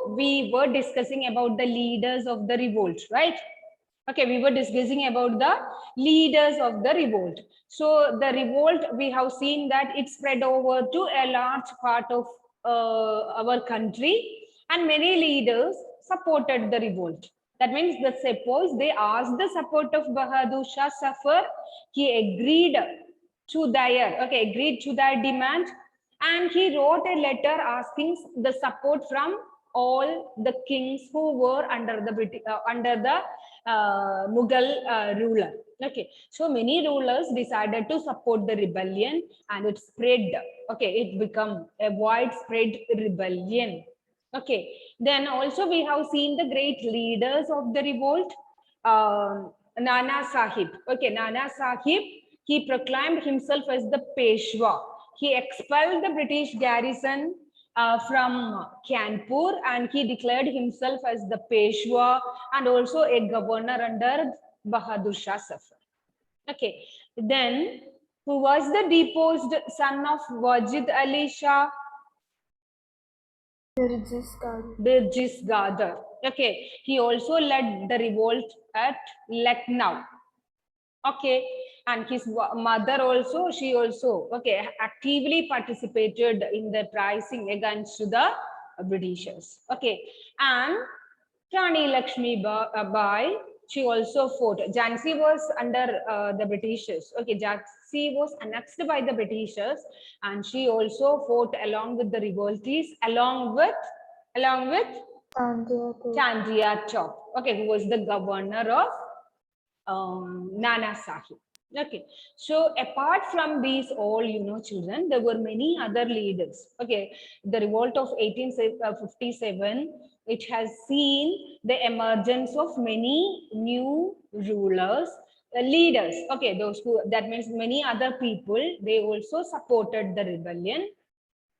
we were discussing about the leaders of the revolt, right? Okay, we were discussing about the leaders of the revolt. So the revolt, we have seen that it spread over to a large part of our country, and many leaders supported the revolt. That means that suppose they asked the support of Bahadur Shah Zafar, he agreed to their demand, and he wrote a letter asking the support from all the kings who were under the Mughal ruler. Okay, so many rulers decided to support the rebellion, and it spread. Okay, it became a widespread rebellion. Okay, then also we have seen the great leaders of the revolt. Nana Sahib. Okay, Nana Sahib, he proclaimed himself as the Peshwa. He expelled the British garrison from Kanpur, and he declared himself as the Peshwa and also a governor under Bahadur Shah Zafar. Okay, then who was the deposed son of Wajid Ali Shah? Birjis Gadar. Okay, he also led the revolt at Lucknow. Okay, and his mother also, she also, okay, actively participated in the uprising against the Britishers. Okay, and Rani Lakshmi Bai, she also fought. Jhansi was under the Britishers. Okay, Jhansi was annexed by the Britishers, and she also fought along with the revoltees, along with Chandriya Top. Okay, who was the governor of Nana Sahib. Okay, so apart from these all, children, there were many other leaders. Okay, the revolt of 1857, it has seen the emergence of many new rulers, leaders. Okay, those who, that means many other people, they also supported the rebellion.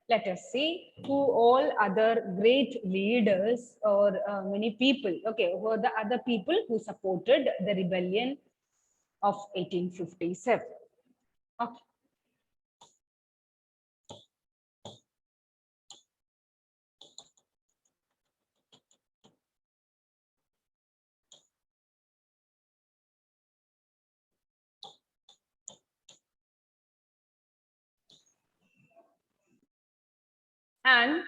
Let us see who all other great leaders or many people, okay, who are the other people who supported the rebellion of 1857. Okay. And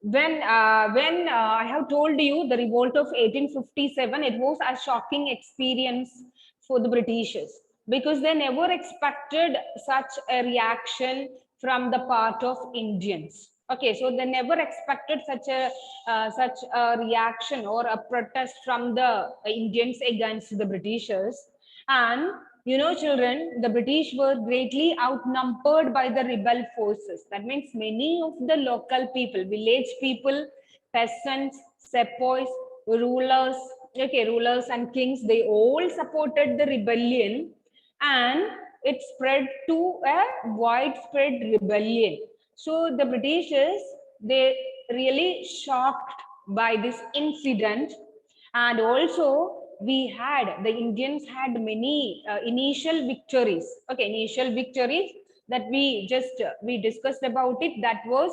when I have told you the revolt of 1857, it was a shocking experience for the Britishers, because they never expected such a reaction from the part of Indians. Okay, so they never expected such a reaction or a protest from the Indians against the Britishers. And children, the British were greatly outnumbered by the rebel forces. That means many of the local people, village people, peasants, sepoys, rulers, rulers and kings, they all supported the rebellion, and it spread to a widespread rebellion. So the Britishers, they really shocked by this incident, and also the Indians had many initial victories. Okay, initial victories that we discussed about it. That was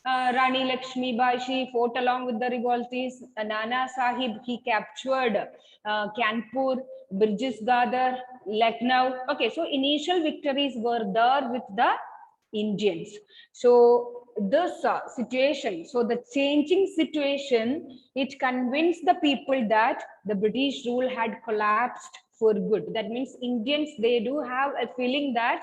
Rani Lakshmi Bai, she fought along with the revoltees. Nana Sahib, he captured Kanpur, Birjis Gadar, Lucknow. Okay, so initial victories were there with the Indians. So this situation, so the changing situation, it convinced the people that the British rule had collapsed for good. That means Indians, they do have a feeling that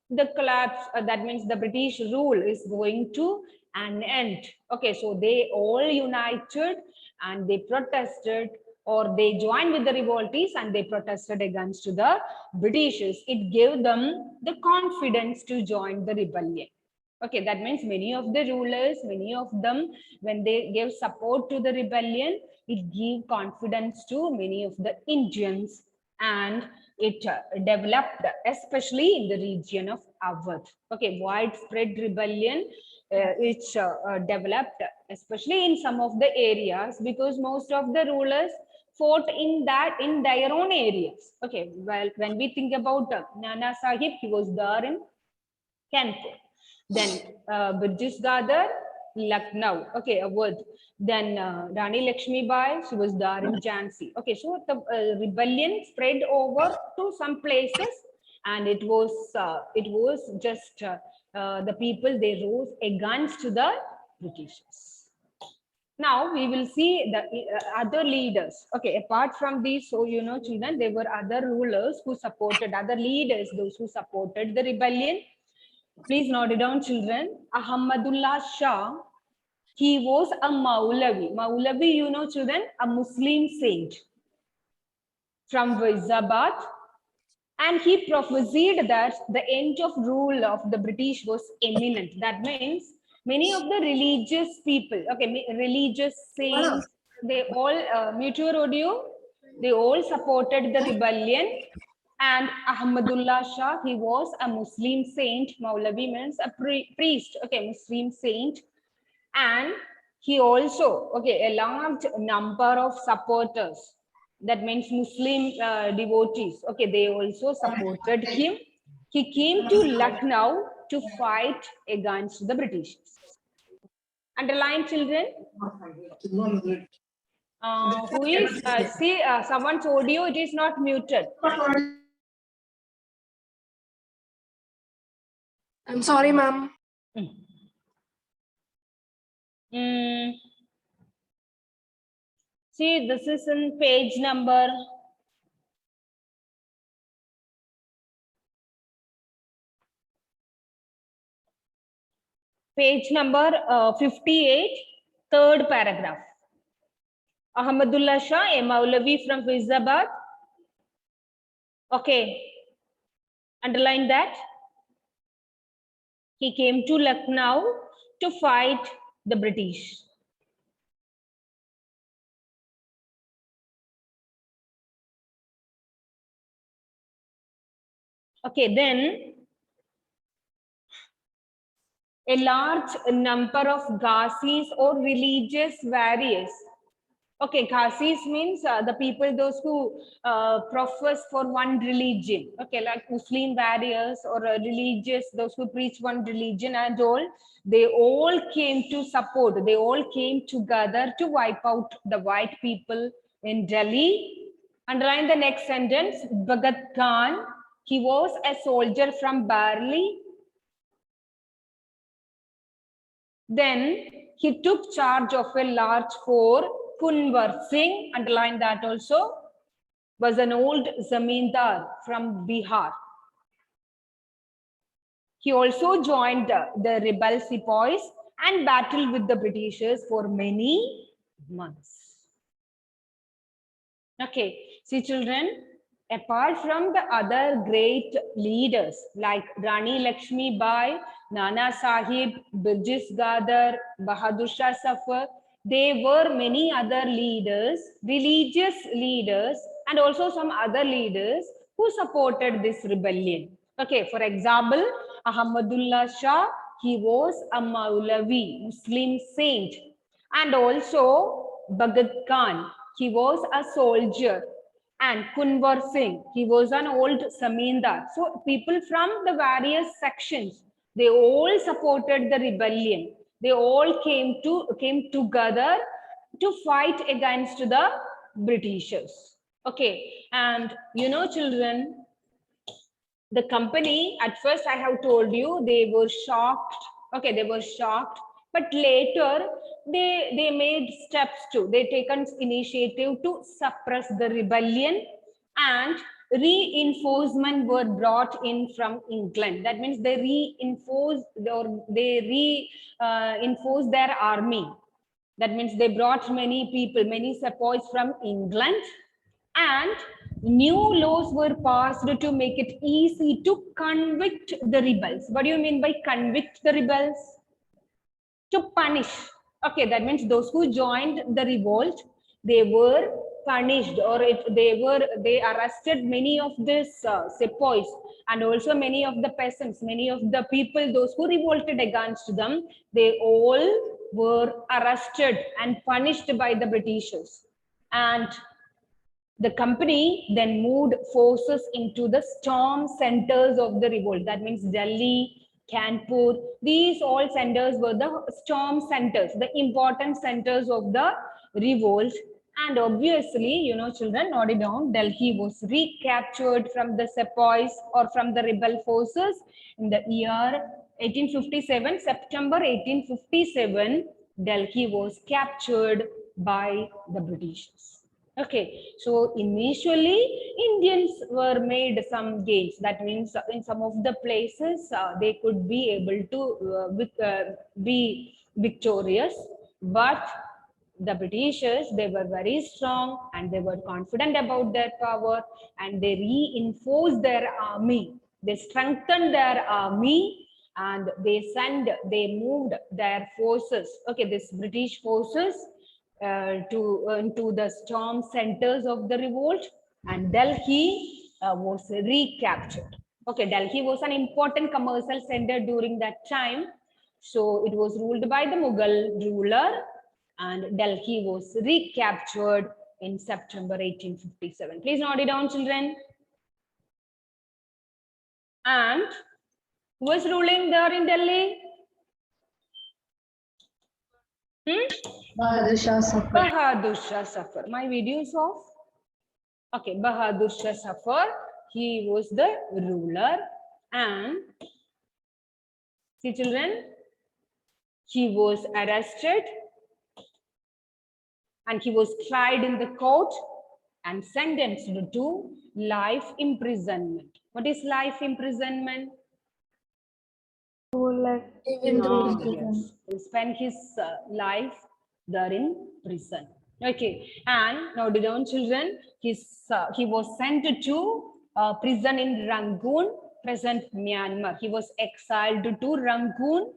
the collapse, that means the British rule is going to an end. Okay, so they all united and they protested, or they joined with the revoltees and they protested against the Britishers. It gave them the confidence to join the rebellion. Okay, that means many of the rulers, many of them, when they gave support to the rebellion, it gave confidence to many of the Indians, and it developed, especially in the region of Awadh. Okay, widespread rebellion, which developed, especially in some of the areas, because most of the rulers fought in their own areas. Okay, well, when we think about Nana Sahib, he was there in Kanpur. Then Birjis Gadar, Lucknow. Okay, a word. Then Rani Lakshmi Bai, she was there in Jhansi. Okay, so the rebellion spread over to some places, and it was just the people, they rose against the Britishers. Now we will see the other leaders. Okay, apart from these, so you know, children, there were other rulers who supported, other leaders, those who supported the rebellion. Please note it down, children. Ahmadullah Shah, he was a Maulavi. Maulavi, you know, children, a Muslim saint from Faizabad. And he prophesied that the end of rule of the British was imminent. That means many of the religious people, okay, religious saints, they all, mute your audio, they all supported the rebellion. And Ahmadullah Shah, he was a Muslim saint. Maulavi means a priest, okay, Muslim saint. And he also, okay, a large number of supporters, that means Muslim devotees, okay, they also supported him. He came to Lucknow to fight against the British. Underline, children. Who is, see, someone's audio, it is not muted. I'm sorry, ma'am. See, this is in page number page number 58, third paragraph. Ahmadullah Shah, a Maulavi from Faizabad. Okay, underline that. He came to Lucknow to fight the British. Okay, then a large number of Ghazis or religious warriors. Okay, Ghazis means the people, those who profess for one religion. Okay, like Muslim warriors or religious, those who preach one religion and all, they all came to support, they all came together to wipe out the white people in Delhi. Underline the next sentence. Bhagat Khan, he was a soldier from Barli. Then he took charge of a large fort. Kunwar Singh, underline that also, was an old zamindar from Bihar. He also joined the rebel sepoys and battled with the Britishers for many months. Okay, see children, apart from the other great leaders like Rani Lakshmi Bai, Nana Sahib, Birjis Gadar, Bahadur Shah Zafar, there were many other leaders, religious leaders, and also some other leaders who supported this rebellion. Okay, for example, Ahmadullah Shah, he was a Maulavi, Muslim saint, and also Bhagat Khan, he was a soldier, and Kunwar Singh, he was an old zamindar. So people from the various sections, they all supported the rebellion. They all came together to fight against the Britishers. Okay, and you know, children, the company, at first I have told you, they were shocked. Okay, they were shocked, but later they made steps to, they taken initiative to suppress the rebellion, and reinforcement were brought in from England. That means they reinforced their army. That means they brought many people, many sepoys from England, and new laws were passed to make it easy to convict the rebels. What do you mean by convict the rebels? To punish. Okay, that means those who joined the revolt, they were punished, or they arrested many of these sepoys, and also many of the peasants, many of the people, those who revolted against them, they all were arrested and punished by the Britishers. And the company then moved forces into the storm centers of the revolt. That means Delhi, Kanpur. These all centers were the storm centers, the important centers of the revolt. And obviously, you know, children, note it down, Delhi was recaptured from the sepoys or from the rebel forces in the year 1857, September 1857, Delhi was captured by the Britishers. Okay, so initially Indians were made some gains. That means in some of the places they could be able to be victorious, but the Britishers, they were very strong and they were confident about their power, and they reinforced their army. They strengthened their army and they moved their forces. Okay, this British forces into the storm centers of the revolt, and Delhi was recaptured. Okay, Delhi was an important commercial center during that time. So it was ruled by the Mughal ruler, and Delhi was recaptured in September 1857. Please note it down, children. And who was ruling there in Delhi? Bahadur Shah Zafar. Bahadur Shah Zafar. My video is off. Okay, Bahadur Shah Zafar. He was the ruler, and see, children, he was arrested and he was tried in the court and sentenced to life imprisonment. What is life imprisonment? Yes. He spent his life there in prison. Okay, and now down, children, he was sent to prison in Rangoon, present Myanmar. He was exiled to Rangoon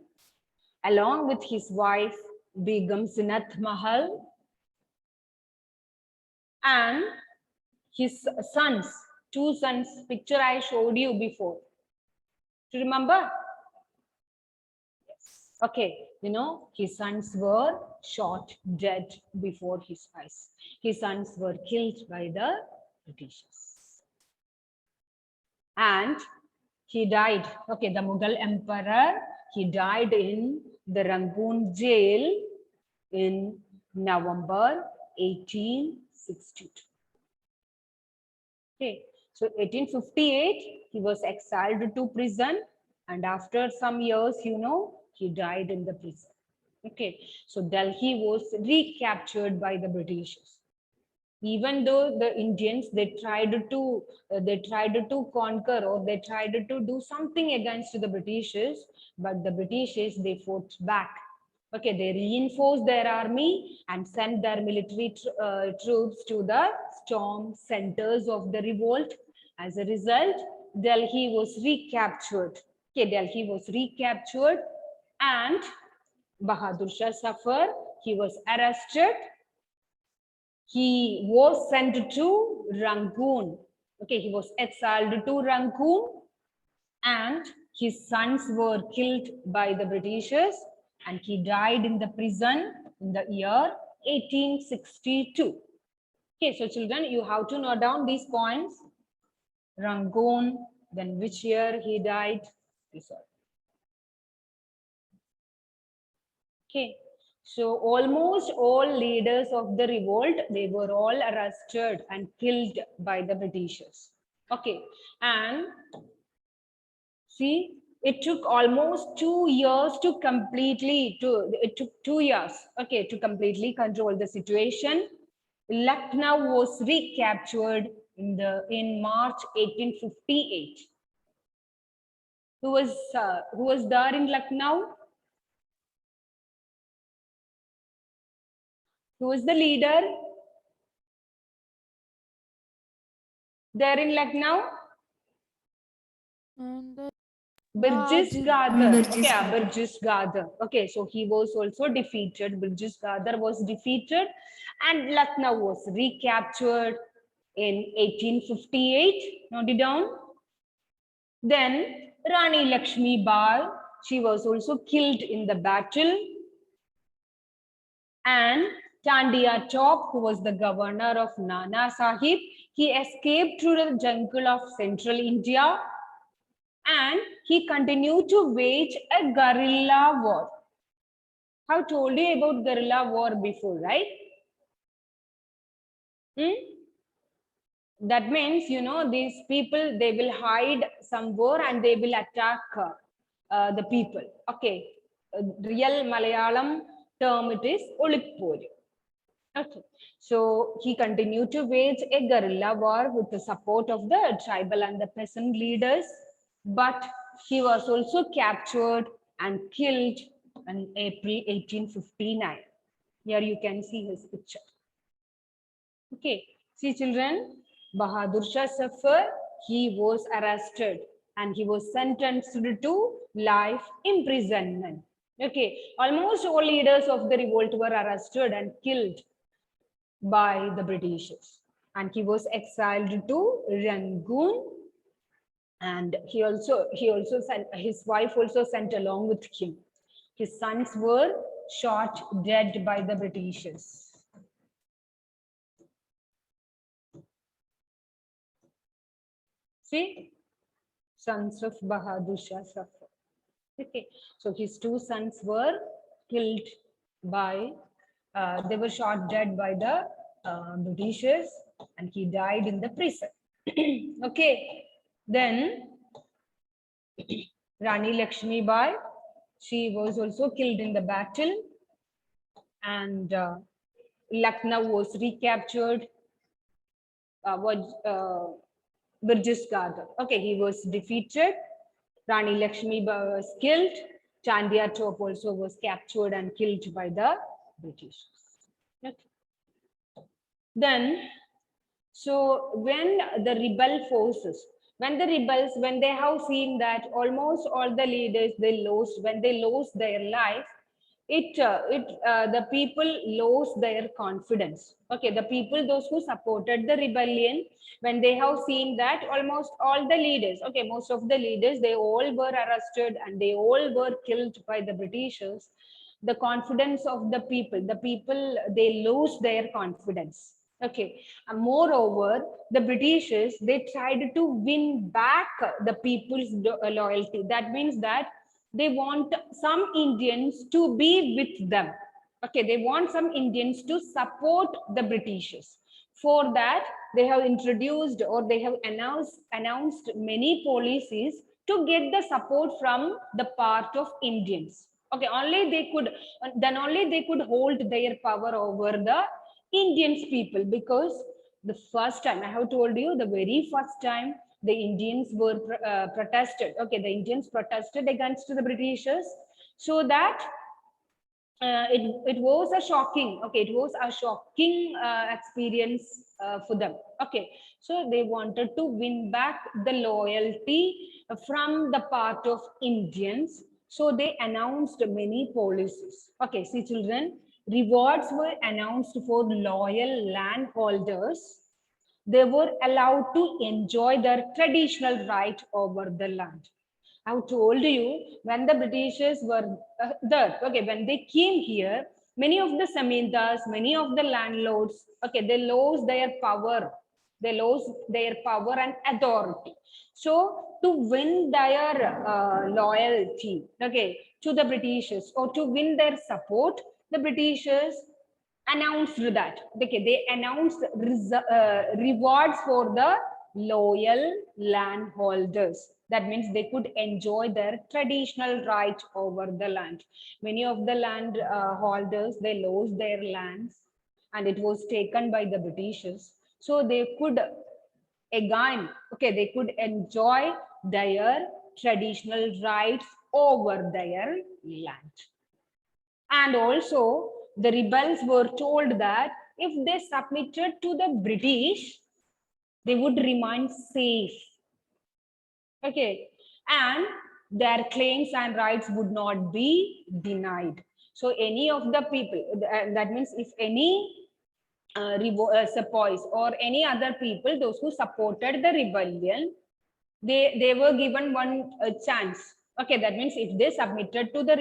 along with his wife Begum Zinath Mahal and his sons, two sons. Picture I showed you before. Do you remember? Okay, you know, his sons were shot dead before his eyes. His sons were killed by the Britishers. And he died. Okay, the Mughal emperor, he died in the Rangoon jail in November 1862. Okay, so 1858, he was exiled to prison, and after some years, you know, he died in the prison. Okay, so Delhi was recaptured by the Britishers. Even though the Indians, they tried to conquer, or they tried to do something against the Britishers, but the Britishers, they fought back. Okay, they reinforced their army and sent their military troops to the storm centers of the revolt. As a result, Delhi was recaptured. Okay, Delhi was recaptured, and Bahadur Shah Zafar, he was arrested. He was sent to Rangoon. Okay, he was exiled to Rangoon, and his sons were killed by the Britishers, and he died in the prison in the year 1862. Okay, so children, you have to note down these points. Rangoon, then which year he died. Okay, so almost all leaders of the revolt, they were all arrested and killed by the Britishers. Okay, and see, it took almost 2 years to completely completely control the situation. Lucknow was recaptured in March 1858. Who was there in Lucknow? Who was the leader there in Lucknow? Birjis Ghadar. Okay, Birjis Ghadar. Okay, so he was also defeated. Birjis Ghadar was defeated, and Lucknow was recaptured in 1858. Note it down. Then Rani Lakshmi Bai, she was also killed in the battle, and Tandia Top, who was the governor of Nana Sahib, he escaped through the jungle of central India, and he continued to wage a guerrilla war. I told you about guerrilla war before, right? That means, you know, these people, they will hide somewhere and they will attack the people. Okay, real Malayalam term it is Olipporu. Okay, so he continued to wage a guerrilla war with the support of the tribal and the peasant leaders, but he was also captured and killed in April 1859. Here you can see his picture. Okay, see children, Bahadur Shah Zafar, he was arrested and he was sentenced to life imprisonment. Okay, almost all leaders of the revolt were arrested and killed by the Britishers, and he was exiled to Rangoon, and he also sent his wife also sent along with him. His sons were shot dead by the Britishers. See, sons of Bahadur Shah Zafar. Okay, so his two sons were killed by, they were shot dead by the Britishers, and he died in the prison. Okay, then Rani Lakshmi Bai, she was also killed in the battle, and Lucknow was recaptured. Burgess Gardner. Okay, he was defeated. Rani Lakshmi Bai was killed. Chandia Top also was captured and killed by the British. Okay. Then, so when the rebel forces, when the rebels, when they have seen that almost all the leaders they lost, when they lost their life, the people lost their confidence. Okay, the people, those who supported the rebellion, when they have seen that almost all the leaders, okay, most of the leaders, they all were arrested and they all were killed by the Britishers. The confidence of the people, they lose their confidence. Okay, and moreover, the Britishers, they tried to win back the people's loyalty. That means that they want some Indians to be with them. Okay, they want some Indians to support the Britishers. For that, they have introduced or they have announced many policies to get the support from the part of Indians. Okay, only they could hold their power over the Indians people, because the first time, I have told you, the very first time the Indians were protested. Okay, the Indians protested against the Britishers, so that it was a shocking, okay, it was a shocking experience for them. Okay, so they wanted to win back the loyalty from the part of Indians, so they announced many policies. Okay, see children, rewards were announced for loyal landholders. They were allowed to enjoy their traditional right over the land. I've told you, when the Britishers were there, okay, when they came here, many of the zamindars, many of the landlords, okay, they lost their power. They lost their power and authority. So to win their loyalty, okay, to the Britishers, or to win their support, the Britishers announced that, okay, they announced rewards for the loyal landholders. That means they could enjoy their traditional right over the land. Many of the land holders, they lost their lands and it was taken by the Britishers. So they could again, okay, they could enjoy their traditional rights over their land. And also, the rebels were told that if they submitted to the British, they would remain safe. Okay, and their claims and rights would not be denied. So any of the people, that means if any sepoys or any other people, those who supported the rebellion, they were given one chance. Okay, that means if they submitted to the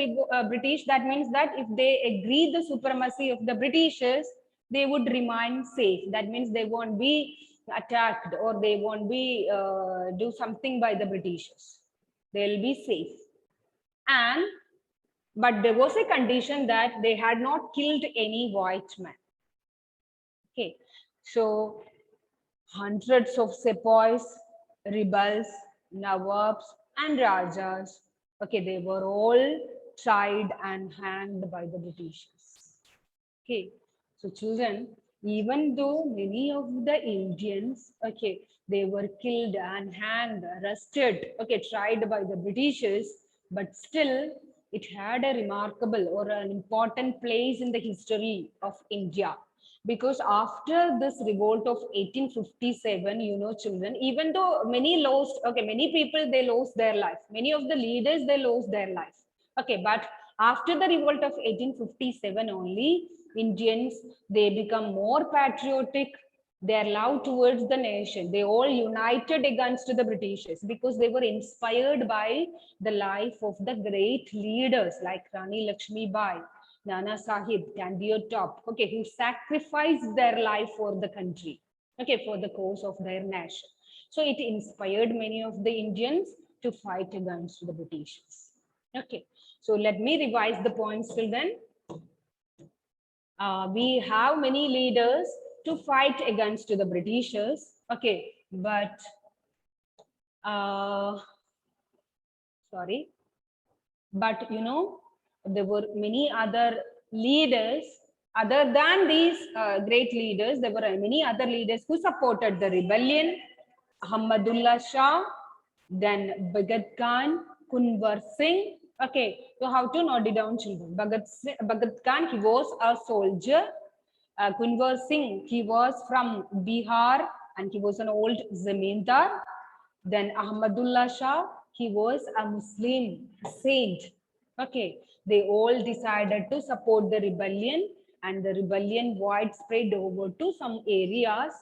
British, that means that if they agree the supremacy of the Britishers, they would remain safe. That means they won't be attacked or they won't be do something by the Britishers. they'll be safe. And but there was a condition that they had not killed any white man. Okay, so hundreds of sepoys, rebels, nawabs, and rajas, okay, they were all tried and hanged by the Britishers. Okay, so children, even though many of the Indians, okay, they were killed and hanged, arrested, okay, tried by the Britishers, but still it had a remarkable or an important place in the history of India. Because after this revolt of 1857, you know, children, even though many lost, okay, many people, they lost their life. Many of the leaders, they lost their life. Okay, but after the revolt of 1857 only, Indians, they become more patriotic, their love towards the nation. They all united against the Britishers because they were inspired by the life of the great leaders like Rani Lakshmi Bai, Nana Sahib, Tandiyo Top, okay, who sacrificed their life for the country, okay, for the cause of their nation. So it inspired many of the Indians to fight against the Britishers. Okay, so let me revise the points till then. We have many leaders to fight against the Britishers. Okay, but sorry, but you know, there were many other leaders other than these great leaders. There were many other leaders who supported the rebellion. Ahmadullah Shah, then Bhagat Khan, Kunwar Singh. Okay, so how to note it down, children? Bhagat Khan, he was a soldier. Kunwar Singh, he was from Bihar and he was an old zamindar. Then Ahmadullah Shah, he was a Muslim saint. Okay, they all decided to support the rebellion, and the rebellion widespread over to some areas.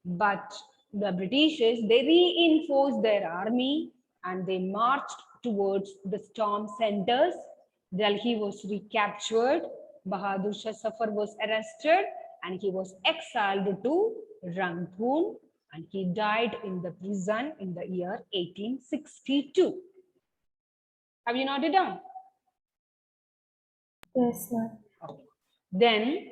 But the Britishers, they reinforced their army and they marched towards the storm centers. Delhi was recaptured. Bahadur Shah Zafar was arrested and he was exiled to Rangoon, and he died in the prison in the year 1862. Have you noted down? Yes, ma'am. Okay. Then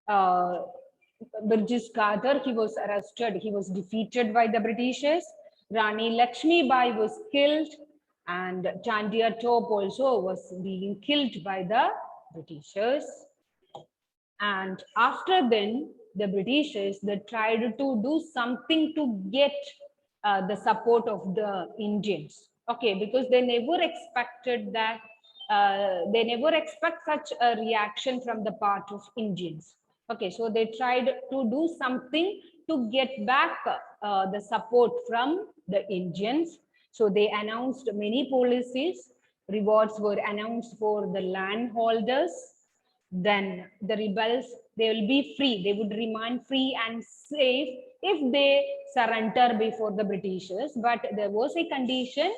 Birjis Kadar, he was arrested. He was defeated by the Britishers. Rani Lakshmi Bai was killed, and Chandiya Top also was being killed by the Britishers. And after then, the Britishers, they tried to do something to get the support of the Indians. Okay, because they never expected that, they never expect such a reaction from the part of Indians. Okay, so they tried to do something to get back the support from the Indians. So they announced many policies. Rewards were announced for the landholders. Then the rebels, they will be free. They would remain free and safe if they surrender before the Britishers. But there was a condition: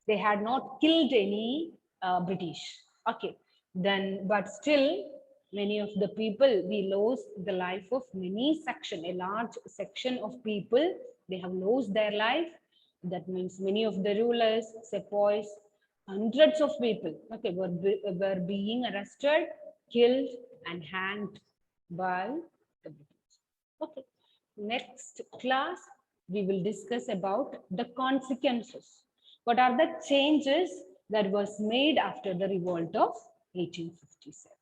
they had not killed any British. Okay. Then, but still, many of the people, we lost the life of many section, a large section of people, they have lost their life. That means many of the rulers, sepoys, hundreds of people, okay, were being arrested, killed, and hanged by the British. Okay, next class, we will discuss about the consequences. What are the changes that was made after the revolt of 1857?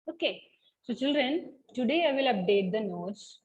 Okay, so children, today I will update the notes.